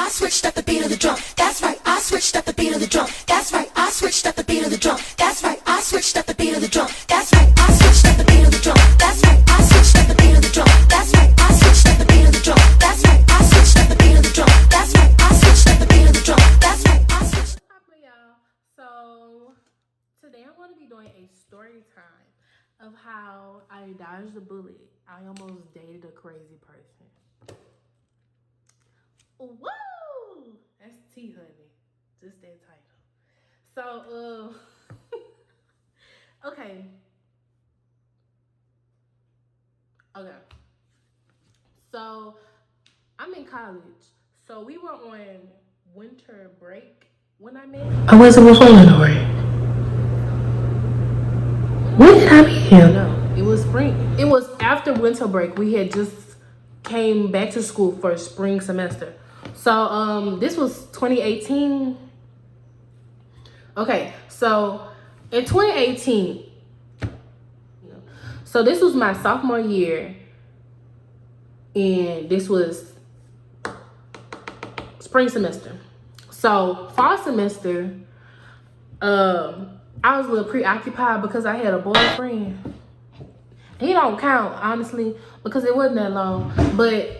I switched up the beat of the drum. That's right, I switched up the beat of the drum. That's right, I switched up the beat of the drum. That's right, I switched up the beat of the drum. That's right, I switched up the beat of the drum. That's right, I switched up the beat of the drum. That's right, I switched up the beat of the drum. That's right, I switched up the beat of the drum. That's right, I switched up the beat of the drum. That's right, I switched. What's up, y'all? So today I'm going to be doing a story time of how I dodged a bullet. I almost dated a crazy person. Woo! That's tea, honey. Just that title. So, okay. So, I'm in college. So, we were on winter break when I met. I wasn't before winter break. When did I meet him? No, it was spring. It was after winter break. We had just came back to school for spring semester. So, this was 2018. Okay, so in 2018, so this was my sophomore year, and this was spring semester. So fall semester, I was a little preoccupied because I had a boyfriend. He don't count, honestly, because it wasn't that long, but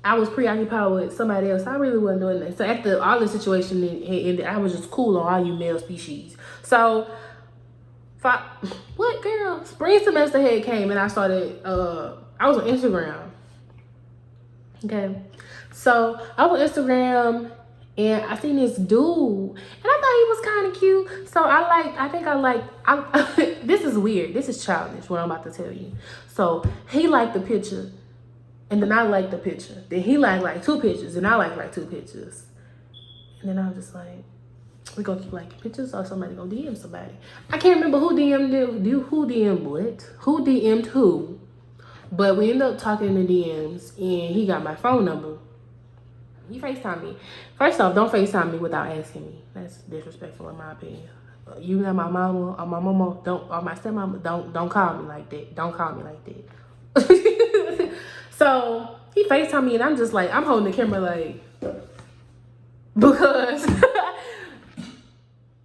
I was preoccupied with somebody else. I really wasn't doing that. So after all the situation ended, I was just cool on all you male species. So, what girl? Spring semester had came and I started, I was on Instagram. Okay. So I was on Instagram and I seen this dude and I thought he was kind of cute. So this is weird. This is childish, what I'm about to tell you. So he liked the picture. And then I liked the picture. Then he liked like 2 pictures. And I liked 2 pictures. And then I was just like, we gonna keep liking pictures or somebody gonna DM somebody. I can't remember who DM'd who. But we ended up talking in the DMs and he got my phone number. He FaceTimed me. First off, don't FaceTime me without asking me. That's disrespectful in my opinion. You know my mama or my mama, or my stepmama, don't call me like that. Don't call me like that. So he FaceTimed me and I'm just like, I'm holding the camera like, because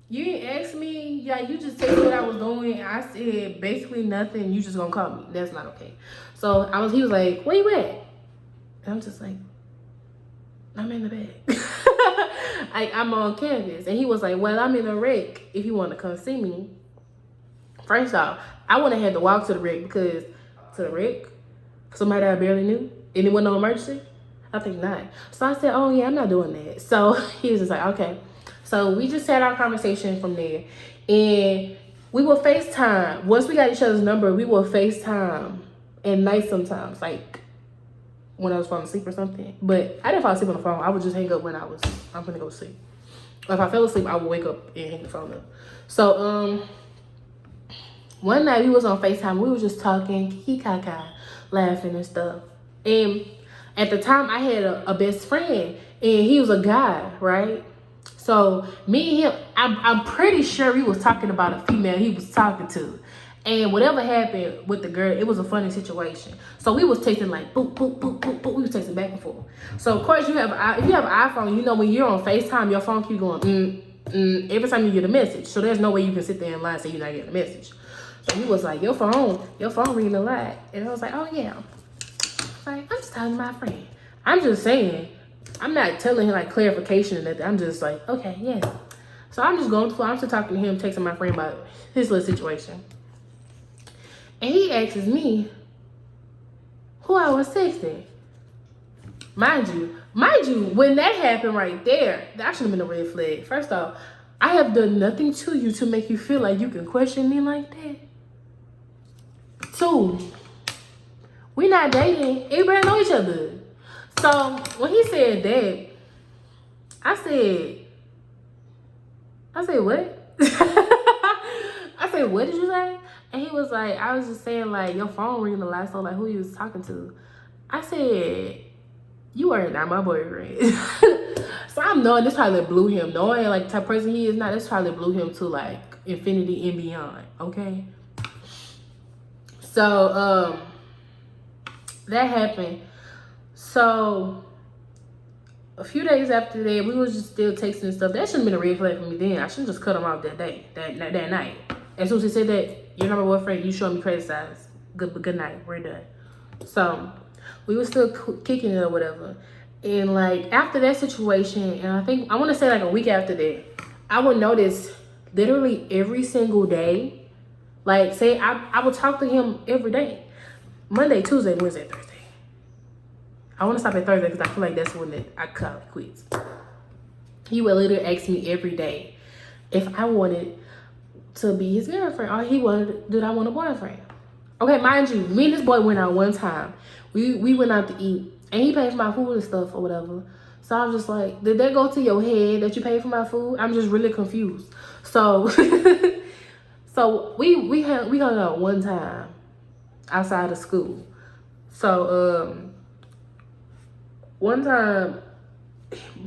you didn't ask me, you just told me what I was doing. I said basically nothing. You just gonna call me. That's not okay. So he was like, where you at? And I'm just like, I'm in the bag. I'm on campus. And he was like, well, I'm in the rec if you want to come see me. First off, I wouldn't have had to walk to the rec, somebody that I barely knew, and it wasn't no emergency? I think not. So I said, oh yeah, I'm not doing that. So he was just like, okay. So we just had our conversation from there. And we will FaceTime. Once we got each other's number, we will FaceTime at night sometimes, like when I was falling asleep or something. But I didn't fall asleep on the phone. I would just hang up when I'm gonna go to sleep. If I fell asleep, I would wake up and hang the phone up. So one night we was on FaceTime. We were just talking, kiki-kaka, laughing and stuff. And at the time I had a best friend and he was a guy, right? So me and him, I'm pretty sure he was talking about a female he was talking to. And whatever happened with the girl, it was a funny situation. So we was texting like boop, boop, boop, boop, boop. We was texting back and forth. So of course if you have an iPhone, you know when you're on FaceTime, your phone keep going every time you get a message. So there's no way you can sit there and lie and say you're not getting a message. So he was like, your phone ringing a lot. And I was like, oh yeah. Like, I'm just talking to my friend. I'm just saying, I'm not telling him like clarification or nothing. I'm just like, okay, yeah. So I'm just going through, I'm still talking to him, texting my friend about his little situation. And he asks me who I was texting. Mind you, when that happened right there, that should have been a red flag. First off, I have done nothing to you to make you feel like you can question me like that. 2, we not dating. Everybody know each other. So when he said that, I said, what? I said, what did you say? And he was like, I was just saying like, your phone ringing a lot. So like, who you was talking to? I said, you are not my boyfriend. So I'm knowing this probably blew him. Knowing like the type of person he is now, this probably blew him to like infinity and beyond. Okay. So, that happened. So a few days after that, we was just still texting and stuff. That shouldn't have been a red flag for me then. I shouldn't just cut him off that day, that night. As soon as he said that, you're not my boyfriend, you showing me credit signs. Good night, we're done. So we were still kicking it or whatever. And like after that situation, and I want to say like a week after that, I would notice literally every single day, like say I would talk to him every day, Monday, Tuesday, Wednesday, Thursday. I want to stop at Thursday because I feel like that's when I call it quits. He would literally ask me every day if I wanted to be his girlfriend or did I want a boyfriend. Okay, mind you, me and this boy went out one time. We went out to eat and he paid for my food and stuff or whatever. So I was just like, did that go to your head that you paid for my food? I'm just really confused. So so we hung out one time outside of school. So one time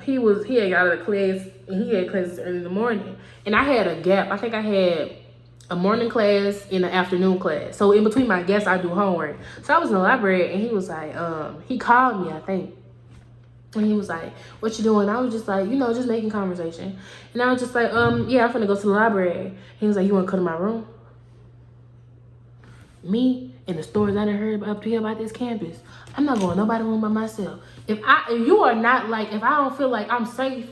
he had got out of class and he had classes early in the morning. And I had a gap. I think I had a morning class and an afternoon class. So in between my gaps, I do homework. So I was in the library and he was like, he called me, I think. And he was like, what you doing? I was just like, just making conversation. And I was just like, yeah, I'm finna go to the library. He was like, you wanna come to my room? Me and the stories I done heard up to here about this campus, I'm not going nobody's room by myself. If you are not like, if I don't feel like I'm safe,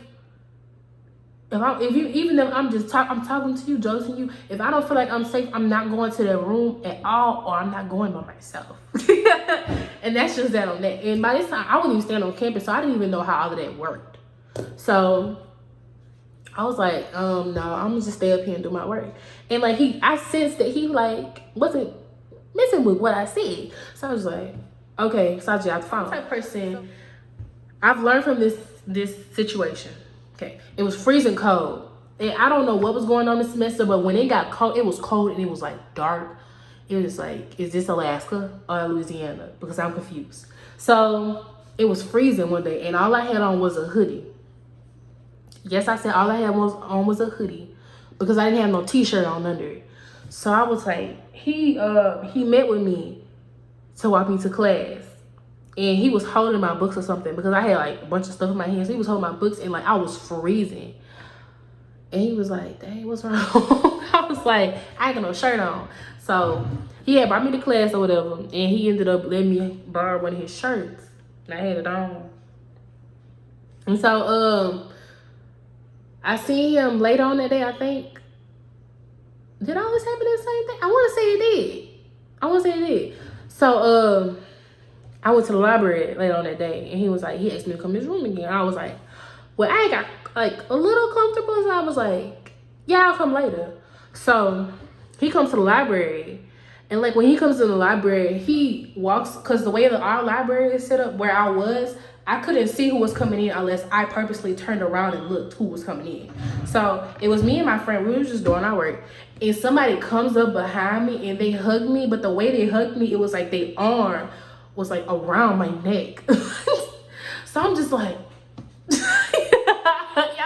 even if I'm talking to you, joking you, if I don't feel like I'm safe, I'm not going to that room at all, or I'm not going by myself. And that's just that on that. And by this time, I wasn't even staying on campus, so I didn't even know how all of that worked. So I was like, no, I'm gonna just stay up here and do my work. And like I sensed that he like wasn't messing with what I said. So I was like, okay, Saji, I have to find the type of person I've learned from this situation. Okay, it was freezing cold. And I don't know what was going on this semester, but when it got cold, it was cold and it was like dark. It was like, is this Alaska or Louisiana? Because I'm confused. So it was freezing one day and all I had on was a hoodie. Yes, I said all I had on was a hoodie because I didn't have no t-shirt on under it. So I was like, he met with me to walk me to class. And he was holding my books or something because I had like a bunch of stuff in my hands. He was holding my books and like I was freezing. And he was like, dang, what's wrong? I was like, I ain't got no shirt on. So he had brought me to class or whatever. And he ended up letting me borrow one of his shirts. And I had it on. And so I seen him later on that day, I think. Did all this happen at the same thing? I want to say it did. So I went to the library later on that day, and he asked me to come to his room again. I was like, well, I got like a little comfortable, so I was like, yeah, I'll come later. So he comes to the library, and like when he comes to the library, he walks, because the way that our library is set up, where I was, I couldn't see who was coming in unless I purposely turned around and looked who was coming in. So it was me and my friend, we were just doing our work, and somebody comes up behind me and they hug me, but the way they hugged me, it was like their arm was like around my neck. So I'm just like, y'all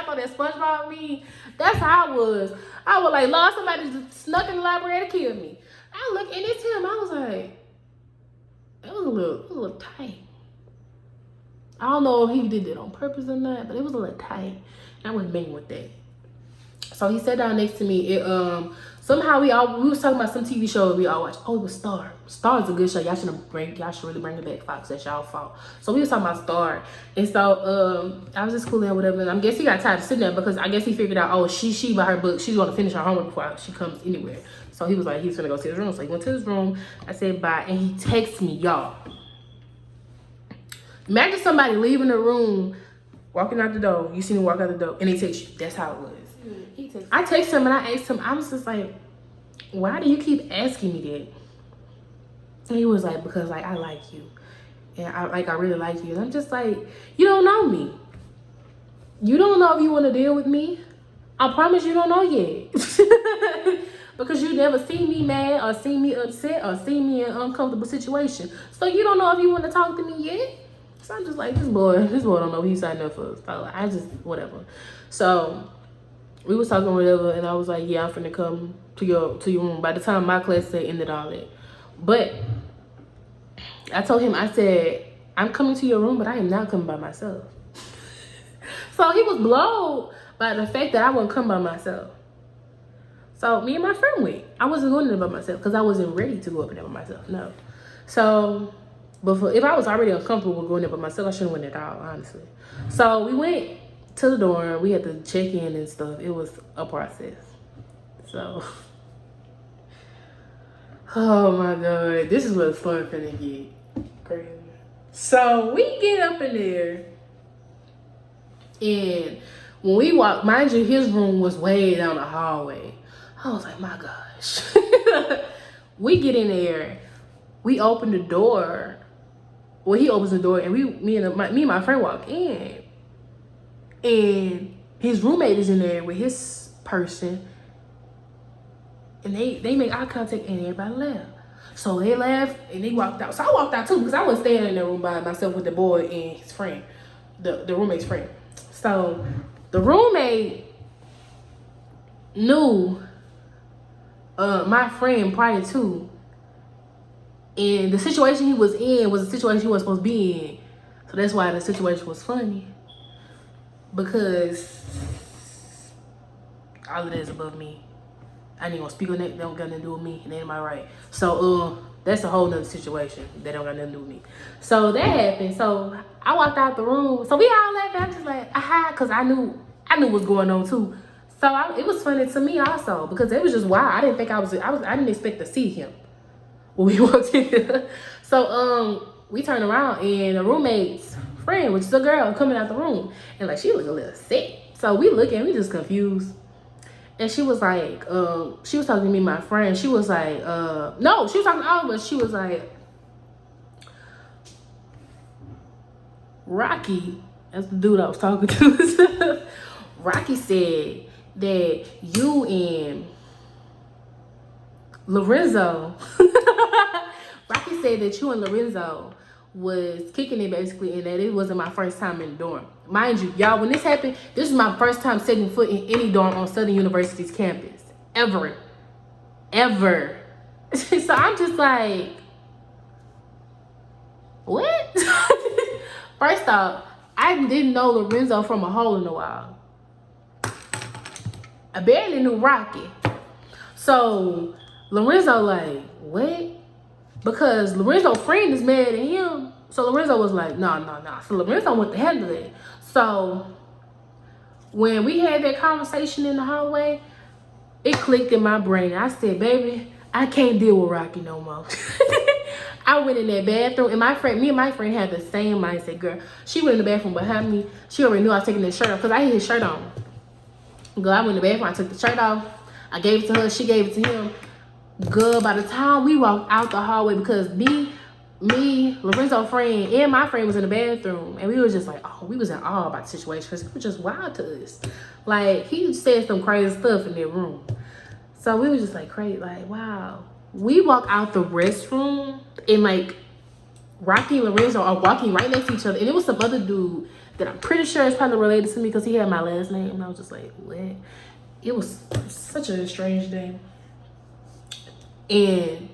know that SpongeBob meme? That's how I was. I was like, Lord, somebody just snuck in the library to kill me. I look and it's him. I was like, it was a little tight. I don't know if he did it on purpose or not, but it was a little tight. I wasn't banging with that. So he sat down next to me. Somehow we was talking about some TV show we all watched. Oh, it was Star. Star is a good show. Y'all should really bring it back, Fox. That's y'all fault. So we was talking about Star. And so I was just cool and whatever. And I guess he got tired of sitting there because I guess he figured out, oh, she by her book, she's gonna finish her homework before she comes anywhere. So he was like, he's gonna go to his room. So he went to his room. I said bye, and he texted me, y'all. Imagine somebody leaving the room, walking out the door. You see me walk out the door, and they text you. That's how it was. I texted him and I asked him, I was just like, why do you keep asking me that? And he was like, because like I like you. And I really like you. And I'm just like, you don't know me. You don't know if you want to deal with me. I promise you don't know yet. Because you never seen me mad or seen me upset or seen me in an uncomfortable situation. So you don't know if you want to talk to me yet. So I'm just like, this boy don't know what he's signed up for. So I just, whatever. So we was talking whatever, and I was like, yeah, I'm finna come to your room. By the time my class had ended all that. But I told him, I said, I'm coming to your room, but I am not coming by myself. So he was blown by the fact that I wouldn't come by myself. So me and my friend went. I wasn't going there by myself because I wasn't ready to go up there by myself. No. So, if I was already uncomfortable with going there by myself, I shouldn't went at all, honestly. So we went to the dorm. We had to check in and stuff. It was a process. So, oh my God, this is what's fun finna get crazy. So we get up in there, and when we walked, mind you, his room was way down the hallway. I was like, my gosh. We get in there, we open the door. Well, he opens the door, and me and my friend walk in, and his roommate is in there with his person, and they make eye contact, and everybody left. So they left, and they walked out. So I walked out too because I wasn't staying in the room by myself with the boy and his friend, the roommate's friend. So the roommate knew my friend prior to, and the situation he was in was a situation he wasn't supposed to be in. So that's why the situation was funny, because all of that is above me. I ain't gonna speak on that. That don't got nothing to do with me. It ain't my right. So that's a whole nother situation that don't got nothing to do with me. So that happened. So I walked out the room. So we all laughed. I'm just like, aha, because I knew what's going on too. So it was funny to me also, because it was just wild. I didn't think I didn't expect to see him when we walked in. So we turned around, and the roommate's friend, which is a girl, coming out the room, and like she looked a little sick. So we looking, we just confused. And she was like, she was talking to me, my friend. She was like, no, she was talking to all of us. She was like, Rocky, that's the dude I was talking to. Rocky said that you and Lorenzo, Rocky said that you and Lorenzo was kicking it basically, and that it wasn't my first time in the dorm. Mind you, y'all, when this happened, this was my first time setting foot in any dorm on Southern University's campus. Ever. So I'm just like, what? First off, I didn't know Lorenzo from a hole in the wall. I barely knew Rocky. So Lorenzo like, what? Because Lorenzo's friend is mad at him. So Lorenzo was like, no. So Lorenzo went to handle it. So when we had that conversation in the hallway, it clicked in my brain. I said, baby, I can't deal with Rocky no more. I went in that bathroom, and me and my friend had the same mindset, girl. She went in the bathroom behind me. She already knew I was taking his shirt off because I had his shirt on. Girl, I went in the bathroom, I took the shirt off. I gave it to her, she gave it to him. Girl, by the time we walked out the hallway, because me, Lorenzo's friend, and my friend was in the bathroom, and we was just like, oh, we was in awe about the situation because it was just wild to us. Like, he said some crazy stuff in that room. So we was just like crazy, like, wow. We walk out the restroom, and like Rocky and Lorenzo are walking right next to each other, and it was some other dude that I'm pretty sure is probably related to me because he had my last name, and I was just like, what? It was such a strange day. And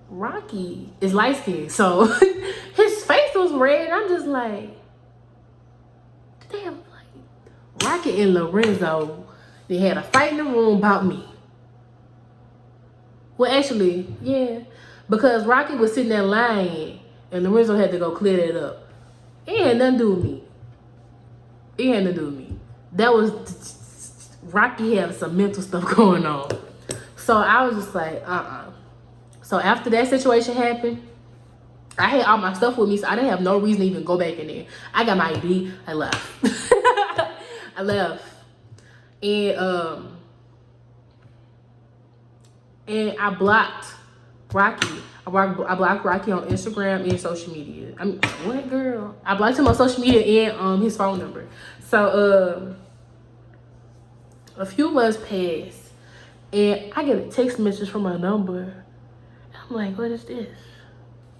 Rocky is light skinned, so his face was red, and I'm just like, damn, like Rocky and Lorenzo, they had a fight in the room about me. Well, actually, yeah, because Rocky was sitting there lying, and Lorenzo had to go clear that up. It had nothing to do with me. It had nothing to do with me. That was, Rocky had some mental stuff going on. So I was just like, So after that situation happened, I had all my stuff with me, so I didn't have no reason to even go back in there. I got my ID, I left. I left. And I blocked Rocky. I blocked Rocky on Instagram and social media. What, girl? I blocked him on social media and his phone number. So a few months passed, and I get a text message from my number. I'm like, what is this?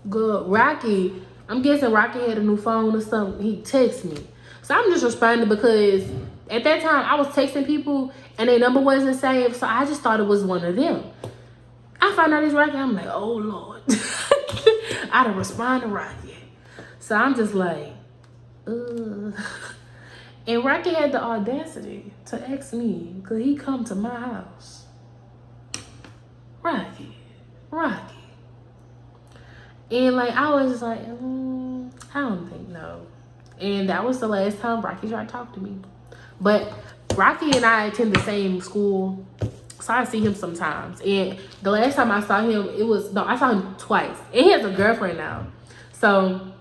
Good. Rocky, I'm guessing Rocky had a new phone or something. He texts me. So I'm just responding because at that time I was texting people and their number wasn't saved. So I just thought it was one of them. I found out it's Rocky. I'm like, oh Lord. I done respond to Rocky. So I'm just like, And Rocky had the audacity to ask me, could he come to my house? Rocky. And like, I was just like, I don't think no. And that was the last time Rocky tried to talk to me. But Rocky and I attend the same school, so I see him sometimes. And the last time I saw him, I saw him twice. And he has a girlfriend now. So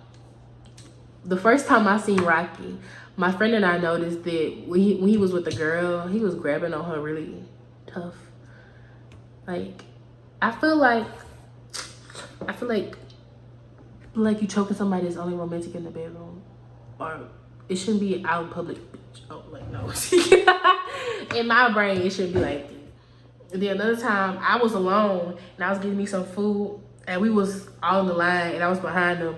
the first time I seen Rocky, my friend and I noticed that when he was with the girl, he was grabbing on her really tough. Like, I feel like you choking somebody that's only romantic in the bedroom, or it shouldn't be out in public. Oh, like, no. In my brain, it shouldn't be like that. And then another time, I was alone and I was getting me some food, and we was all in the line, and I was behind him,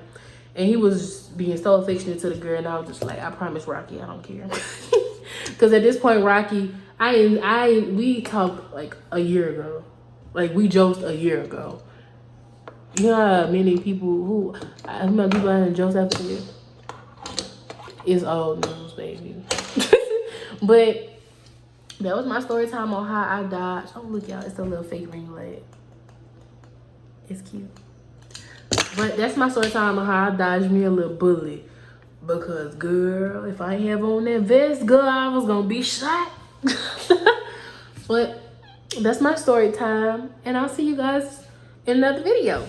and he was being so affectionate to the girl, and I was just like, I promise, Rocky, I don't care. Because at this point, Rocky, we talked like a year ago. Like, we joked a year ago. You know how many people I remember people having jokes after this? It's old news, baby. But that was my story time on how I dodged. Oh, look, y'all, it's a little fake ring light. It's cute. But that's my story time on how I dodged me a little bullet. Because, girl, if I ain't have on that vest, girl, I was gonna be shot. But that's my story time, and I'll see you guys in another video.